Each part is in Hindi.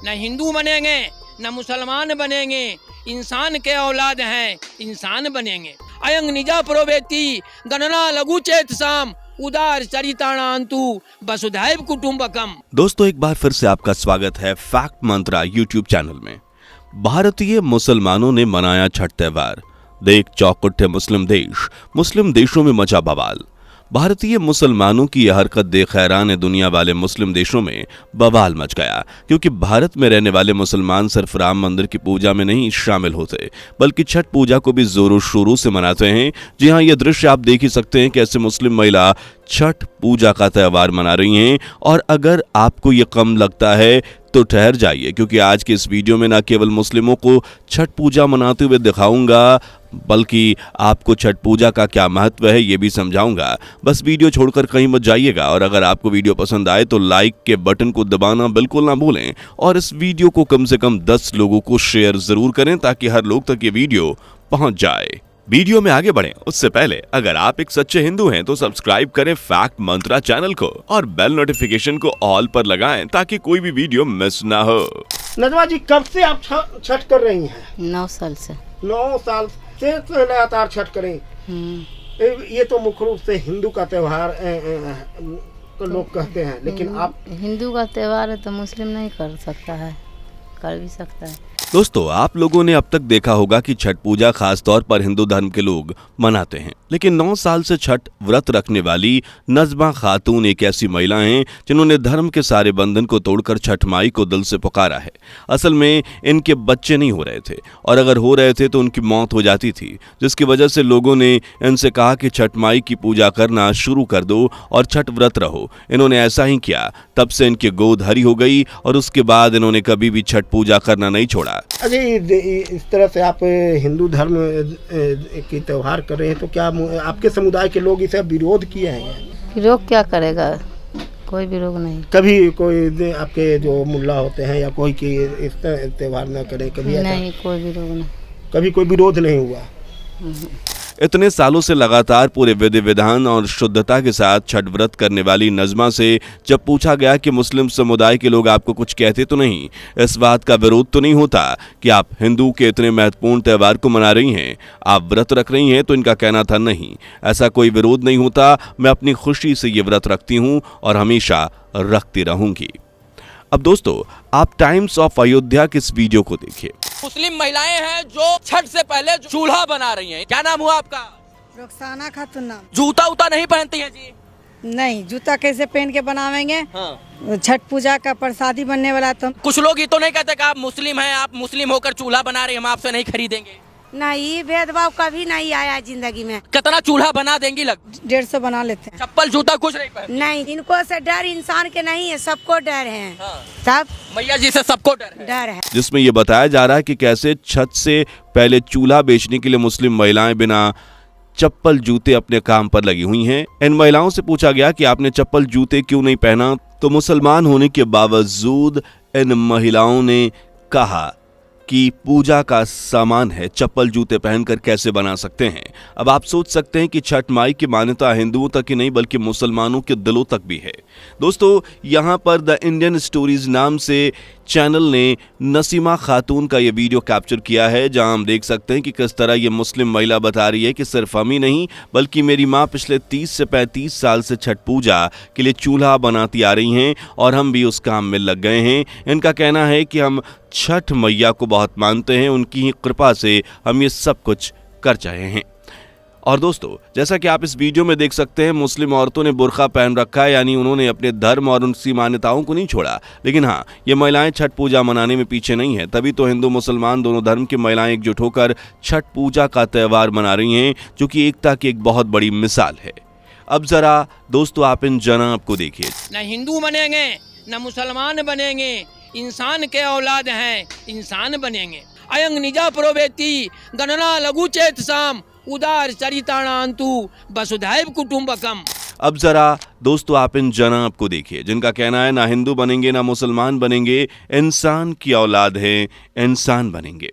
न हिंदू बनेंगे न मुसलमान बनेंगे, इंसान के औलाद हैं, इंसान बनेंगे। अयंग निजा प्रोवेति गणना लघु चेतसाम उदार चरिताणांतु वसुधैव कुटुंबकम। दोस्तों, एक बार फिर से आपका स्वागत है फैक्ट मंत्रा यूट्यूब चैनल में। भारतीय मुसलमानों ने मनाया छठ त्योहार, देख चौंक उठे मुस्लिम देश, मुस्लिम देशों में मचा बवाल। भारतीय मुसलमानों की यह हरकत देख हैरान दुनिया वाले मुस्लिम देशों में बवाल मच गया, क्योंकि भारत में रहने वाले मुसलमान सिर्फ राम मंदिर की पूजा में नहीं शामिल होते, बल्कि छठ पूजा को भी जोरों शोरों से मनाते हैं। जी हाँ, यह दृश्य आप देख ही सकते हैं, कैसे मुस्लिम महिला छठ पूजा का त्योहार मना रही हैं। और अगर आपको ये कम लगता है तो ठहर जाइए, क्योंकि आज के इस वीडियो में न केवल मुस्लिमों को छठ पूजा मनाते हुए दिखाऊंगा, बल्कि आपको छठ पूजा का क्या महत्व है ये भी समझाऊंगा। बस वीडियो छोड़कर कहीं मत जाइएगा, और अगर आपको वीडियो पसंद आए तो लाइक के बटन को दबाना बिल्कुल ना भूलें, और इस वीडियो को कम से कम 10 लोगों को शेयर जरूर करें, ताकि हर लोग तक ये वीडियो पहुंच जाए। वीडियो में आगे बढ़ें उससे पहले अगर आप एक सच्चे हिंदू हैं तो सब्सक्राइब करें फैक्ट मंत्रा चैनल को और बेल नोटिफिकेशन को ऑल पर लगाएं, ताकि कोई भी वीडियो मिस ना हो। नजमा जी, कब से आप छठ कर रही हैं? 9 साल से। 9 साल से लगातार छठ करें। ये तो मुख्य रूप से हिंदू का त्योहार तो लोग कहते हैं, लेकिन आप हिंदू का त्योहार है तो मुस्लिम नहीं कर सकता है, कर भी सकता है। दोस्तों, आप लोगों ने अब तक देखा होगा कि छठ पूजा खास तौर पर हिंदू धर्म के लोग मनाते हैं, लेकिन 9 साल से छठ व्रत रखने वाली नजमा खातून एक ऐसी महिला हैं जिन्होंने धर्म के सारे बंधन को तोड़कर छठ माई को दिल से पुकारा है। असल में इनके बच्चे नहीं हो रहे थे, और अगर हो रहे थे तो उनकी मौत हो जाती थी, जिसकी वजह से लोगों ने इनसे कहा कि छठ माई की पूजा करना शुरू कर दो और छठ व्रत रहो। इन्होंने ऐसा ही किया, तब से इनकी गोद हरी हो गई, और उसके बाद इन्होंने कभी भी छठ पूजा करना नहीं छोड़ा। अजय, इस तरह से आप हिंदू धर्म की त्योहार कर रहे हैं, तो क्या आपके समुदाय के लोग इसे विरोध किए हैं? विरोध क्या करेगा, कोई विरोध नहीं। कभी कोई आपके जो मुल्ला होते हैं या कोई की इस त्योहार न करे, कभी नहीं, कोई विरोध नहीं, कभी कोई विरोध नहीं हुआ? इतने सालों से लगातार पूरे विधि विधान और शुद्धता के साथ छठ व्रत करने वाली नजमा से जब पूछा गया कि मुस्लिम समुदाय के लोग आपको कुछ कहते तो नहीं, इस बात का विरोध तो नहीं होता कि आप हिंदू के इतने महत्वपूर्ण त्योहार को मना रही हैं, आप व्रत रख रही हैं, तो इनका कहना था नहीं, ऐसा कोई विरोध नहीं होता, मैं अपनी खुशी से ये व्रत रखती हूँ और हमेशा रखती रहूंगी। अब दोस्तों, आप टाइम्स ऑफ अयोध्या के इस वीडियो को देखिए। मुस्लिम महिलाएं हैं जो छठ से पहले चूल्हा बना रही हैं। क्या नाम हुआ आपका? रुखसाना खातून नाम। जूता उता नहीं पहनती हैं जी? नहीं, जूता कैसे पहन के बनावेंगे? हाँ। छठ पूजा का प्रसादी बनने वाला तो कुछ लोग ये तो नहीं कहते कि आप मुस्लिम हैं, आप मुस्लिम होकर चूल्हा बना रही हैं, हम आपसे नहीं खरीदेंगे? नहीं, भेदभाव कभी नहीं आया जिंदगी में। कितना चूल्हा बना देंगी? लग 150 बना लेते हैं। चप्पल जूता कुछ नहीं पहन? नहीं, इनको से डर इंसान के नहीं है, सबको डर है। हाँ। सब मैया जी से सबको डर है। जिसमें यह बताया जा रहा है कि कैसे छठ से पहले चूल्हा बेचने के लिए मुस्लिम महिलाएं बिना चप्पल जूते अपने काम पर लगी हुई हैं। इन महिलाओं से पूछा गया कि आपने चप्पल जूते क्यों नहीं पहना, तो मुसलमान होने के बावजूद इन महिलाओं ने कहा कि पूजा का सामान है, चप्पल जूते पहनकर कैसे बना सकते हैं। अब आप सोच सकते हैं कि छठ माई की मान्यता हिंदुओं तक ही नहीं बल्कि मुसलमानों के दिलों तक भी है। दोस्तों, यहाँ पर द इंडियन स्टोरीज नाम से चैनल ने नसीमा खातून का ये वीडियो कैप्चर किया है, जहां हम देख सकते हैं कि किस तरह ये मुस्लिम महिला बता रही है कि सिर्फ हम ही नहीं बल्कि मेरी माँ पिछले 30 से 35 साल से छठ पूजा के लिए चूल्हा बनाती आ रही हैं, और हम भी उस काम में लग गए हैं। इनका कहना है कि हम छठ मैया को बहुत मानते हैं, उनकी ही कृपा से हम ये सब कुछ कर चाहे हैं। और दोस्तों, जैसा कि आप इस वीडियो में देख सकते हैं, मुस्लिम औरतों ने बुर्का पहन रखा है, यानी उन्होंने अपने धर्म और उनकी मान्यताओं को नहीं छोड़ा। लेकिन हाँ, ये महिलाएं छठ पूजा मनाने में पीछे नहीं है, तभी तो हिंदू मुसलमान दोनों धर्म की महिलाएं एकजुट होकर छठ पूजा का त्योहार मना रही हैं, जो कि एकता की एक बहुत बड़ी मिसाल है। अब जरा दोस्तों, आप इन जनाब को देखिए। न हिंदू बनेंगे न मुसलमान बनेंगे, इंसान के औलाद हैं, इंसान बनेंगे। अयंग निजा प्रोवेति गणना लघु चेतसाम उदार चरिताणांतु वसुधैव कुटुंबकम। अब जरा दोस्तों, आप इन जनाब को देखिए, जिनका कहना है ना हिंदू बनेंगे ना मुसलमान बनेंगे, इंसान की औलाद है, इंसान बनेंगे।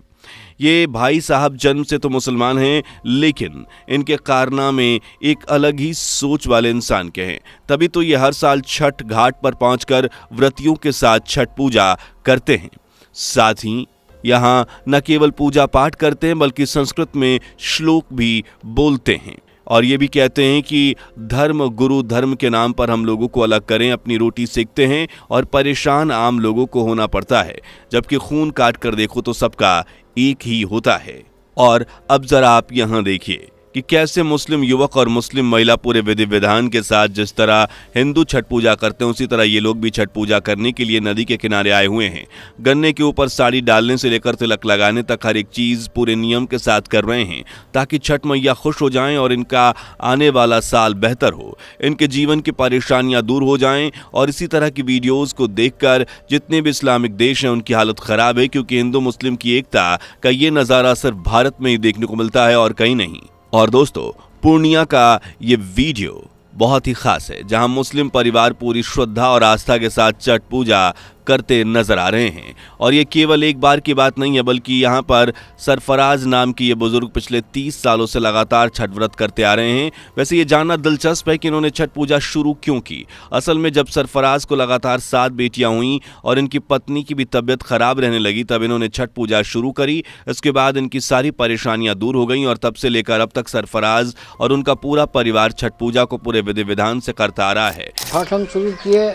ये भाई साहब जन्म से तो मुसलमान हैं, लेकिन इनके कारनामे एक अलग ही सोच वाले इंसान के हैं। तभी तो ये हर साल छठ घाट पर पहुंचकर व्रतियों के साथ छठ पूजा करते हैं। साथ ही यहाँ न केवल पूजा पाठ करते हैं बल्कि संस्कृत में श्लोक भी बोलते हैं और ये भी कहते हैं कि धर्म गुरु धर्म के नाम पर हम लोगों को अलग करें, अपनी रोटी सेकते हैं और परेशान आम लोगों को होना पड़ता है, जबकि खून काट कर देखो तो सबका एक ही होता है। और अब जरा आप यहाँ देखिए कि कैसे मुस्लिम युवक और मुस्लिम महिला पूरे विधि विधान के साथ जिस तरह हिंदू छठ पूजा करते हैं उसी तरह ये लोग भी छठ पूजा करने के लिए नदी के किनारे आए हुए हैं। गन्ने के ऊपर साड़ी डालने से लेकर तिलक लगाने तक हर एक चीज पूरे नियम के साथ कर रहे हैं ताकि छठ मैया खुश हो जाएं और इनका आने वाला साल बेहतर हो, इनके जीवन की परेशानियां दूर हो जाएं। और इसी तरह की वीडियोज को देखकर जितने भी इस्लामिक देश हैं उनकी हालत खराब है, क्योंकि हिंदू मुस्लिम की एकता का ये नज़ारा सिर्फ भारत में ही देखने को मिलता है और कहीं नहीं। और दोस्तों, पूर्णिया का ये वीडियो बहुत ही खास है, जहां मुस्लिम परिवार पूरी श्रद्धा और आस्था के साथ छठ पूजा करते नजर आ रहे हैं। और ये केवल एक बार की बात नहीं है, बल्कि यहाँ पर सरफराज नाम की ये बुजुर्ग पिछले 30 सालों से लगातार छठ व्रत करते आ रहे हैं। वैसे ये जानना दिलचस्प है कि इन्होंने छठ पूजा शुरू क्यों की। असल में जब सरफराज को लगातार 7 बेटियां हुई और इनकी पत्नी की भी तबीयत खराब रहने लगी, तब इन्होंने छठ पूजा शुरू करी। इसके बाद इनकी सारी परेशानियां दूर हो गई और तब से लेकर अब तक सरफराज और उनका पूरा परिवार छठ पूजा को पूरे विधि विधान से करता आ रहा है। छठ हम शुरू किए,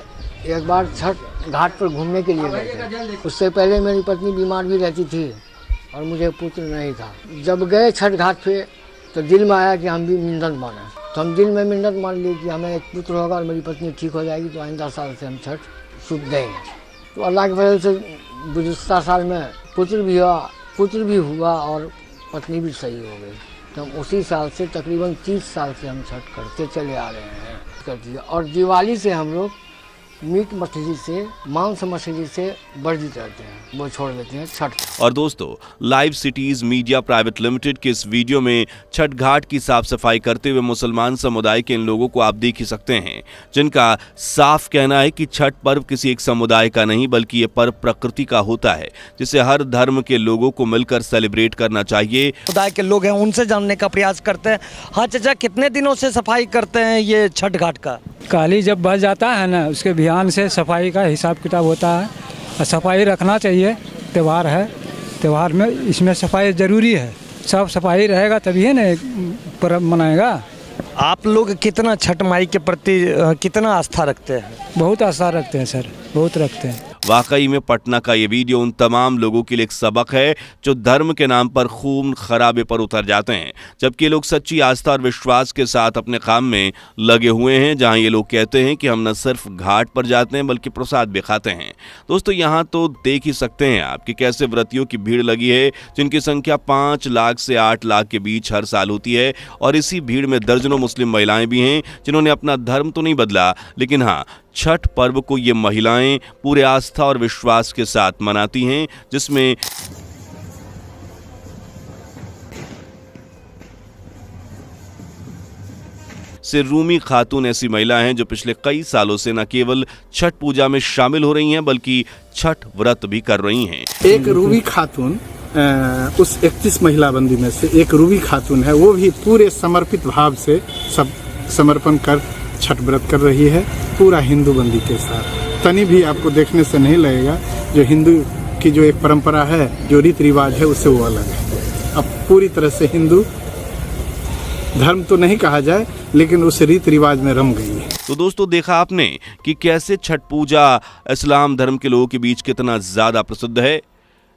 एक बार छठ घाट पर घूमने के लिए गए थे। उससे पहले मेरी पत्नी बीमार भी रहती थी और मुझे पुत्र नहीं था। जब गए छठ घाट पे तो दिल में आया कि हम भी मिन्नत माने, तो हम दिल में मिन्नत मान लिए कि हमें एक पुत्र होगा और मेरी पत्नी ठीक हो जाएगी तो आइंदा साल से हम छठ शुभ देंगे। तो अल्लाह की वजह से गुज़िश्ता साल में पुत्र भी हुआ और पत्नी भी सही हो गई। तो हम उसी साल से तकरीबन 30 साल से हम छठ करते चले आ रहे हैं कर दिया। और दिवाली से हम लोग मीट मछली से, मांस मछली से वर्जित रहते हैं, वो छोड़ देते हैं छठ। और दोस्तों, live cities media private limited के इस वीडियो में छठ घाट की साफ सफाई करते हुए मुसलमान समुदाय के इन लोगों को आप देख ही सकते हैं, जिनका साफ कहना है कि छठ पर्व किसी एक समुदाय का नहीं बल्कि ये पर्व प्रकृति का होता है, जिसे हर धर्म के लोगों को मिलकर सेलिब्रेट करना चाहिए। समुदाय के लोग हैं उनसे जानने का प्रयास करते हैं। हाँ चाचा, कितने दिनों से सफाई करते हैं ये छठ घाट का? काली जब बच जाता है ना, उसके बिहान से सफाई का हिसाब किताब होता है और सफाई रखना चाहिए। त्यौहार है, त्यौहार में इसमें सफाई ज़रूरी है। सब सफाई रहेगा तभी है ना पर्व मनाएगा। आप लोग कितना छठ माई के प्रति कितना आस्था रखते हैं? बहुत आस्था रखते हैं सर, बहुत रखते हैं। वाकई में पटना का ये वीडियो उन तमाम लोगों के लिए एक सबक है जो धर्म के नाम पर खून खराबे पर उतर जाते हैं, जबकि लोग सच्ची आस्था और विश्वास के साथ अपने काम में लगे हुए हैं। जहां ये लोग कहते हैं कि हम न सिर्फ घाट पर जाते हैं बल्कि प्रसाद भी खाते हैं। दोस्तों, यहाँ तो देख ही सकते हैं आप कि कैसे व्रतियों की भीड़ लगी है, जिनकी संख्या 5 लाख से 8 लाख के बीच हर साल होती है। और इसी भीड़ में दर्जनों मुस्लिम महिलाएं भी हैं जिन्होंने अपना धर्म तो नहीं बदला, लेकिन हाँ, छठ पर्व को ये महिलाएं पूरे आस्था और विश्वास के साथ मनाती हैं, जिसमें से रूमी खातून ऐसी महिला हैं जो पिछले कई सालों से न केवल छठ पूजा में शामिल हो रही हैं बल्कि छठ व्रत भी कर रही हैं। एक रूबी खातून उस 31 महिला बंदी में से एक रूबी खातून है, वो भी पूरे समर्पित भाव से सब समर्पण कर छठ व्रत कर रही है, पूरा हिंदू बंदी के साथ। तनी भी आपको देखने से नहीं लगेगा जो हिंदू की जो एक परंपरा है, जो रीति रिवाज है, उससे वो अलग है। अब पूरी तरह से हिंदू धर्म तो नहीं कहा जाए लेकिन उस रीति रिवाज में रम गई है। तो दोस्तों, देखा आपने कि कैसे छठ पूजा इस्लाम धर्म के लोगों के बीच कितना ज्यादा प्रसिद्ध है,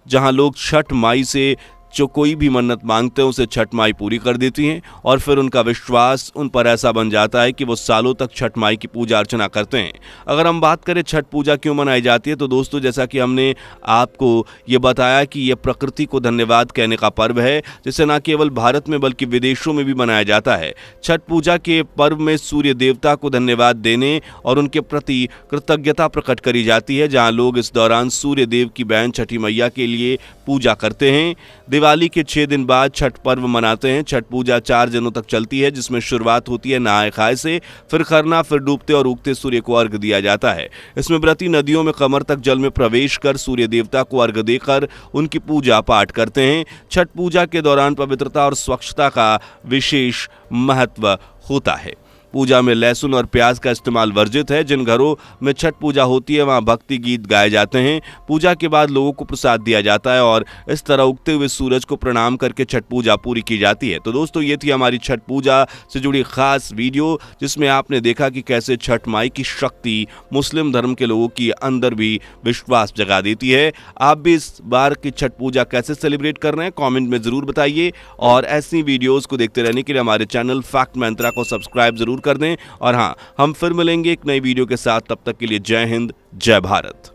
जहां लोग छठ माई से जो कोई भी मन्नत मांगते हैं उसे छठ माई पूरी कर देती हैं और फिर उनका विश्वास उन पर ऐसा बन जाता है कि वो सालों तक छठ माई की पूजा अर्चना करते हैं। अगर हम बात करें छठ पूजा क्यों मनाई जाती है, तो दोस्तों, जैसा कि हमने आपको ये बताया कि ये प्रकृति को धन्यवाद कहने का पर्व है, जिसे न केवल भारत में बल्कि विदेशों में भी मनाया जाता है। छठ पूजा के पर्व में सूर्य देवता को धन्यवाद देने और उनके प्रति कृतज्ञता प्रकट करी जाती है, जहाँ लोग इस दौरान सूर्य देव की बहन छठी मैया के लिए पूजा करते हैं। दिवाली के 6 दिन बाद छठ पर्व मनाते हैं। छठ पूजा 4 दिनों तक चलती है, जिसमें शुरुआत होती है नहाए खाए से, फिर खरना, फिर डूबते और उगते सूर्य को अर्घ दिया जाता है। इसमें व्रती नदियों में कमर तक जल में प्रवेश कर सूर्य देवता को अर्घ देकर उनकी पूजा पाठ करते हैं। छठ पूजा के दौरान पवित्रता और स्वच्छता का विशेष महत्व होता है। पूजा में लहसुन और प्याज का इस्तेमाल वर्जित है। जिन घरों में छठ पूजा होती है वहां भक्ति गीत गाए जाते हैं। पूजा के बाद लोगों को प्रसाद दिया जाता है और इस तरह उगते हुए सूरज को प्रणाम करके छठ पूजा पूरी की जाती है। तो दोस्तों, ये थी हमारी छठ पूजा से जुड़ी खास वीडियो, जिसमें आपने देखा कि कैसे छठ माई की शक्ति मुस्लिम धर्म के लोगों की अंदर भी विश्वास जगा देती है। आप भी इस बार की छठ पूजा कैसे सेलिब्रेट कर रहे हैं, कॉमेंट में जरूर बताइए। और ऐसी वीडियोज को देखते रहने के लिए हमारे चैनल फैक्ट मंत्रा को सब्सक्राइब जरूर कर दें। और हाँ, हम फिर मिलेंगे एक नई वीडियो के साथ। तब तक के लिए जय हिंद, जय भारत।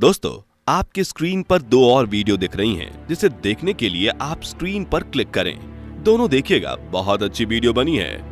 दोस्तों, आपकी स्क्रीन पर 2 और वीडियो दिख रही हैं, जिसे देखने के लिए आप स्क्रीन पर क्लिक करें। दोनों देखिएगा, बहुत अच्छी वीडियो बनी है।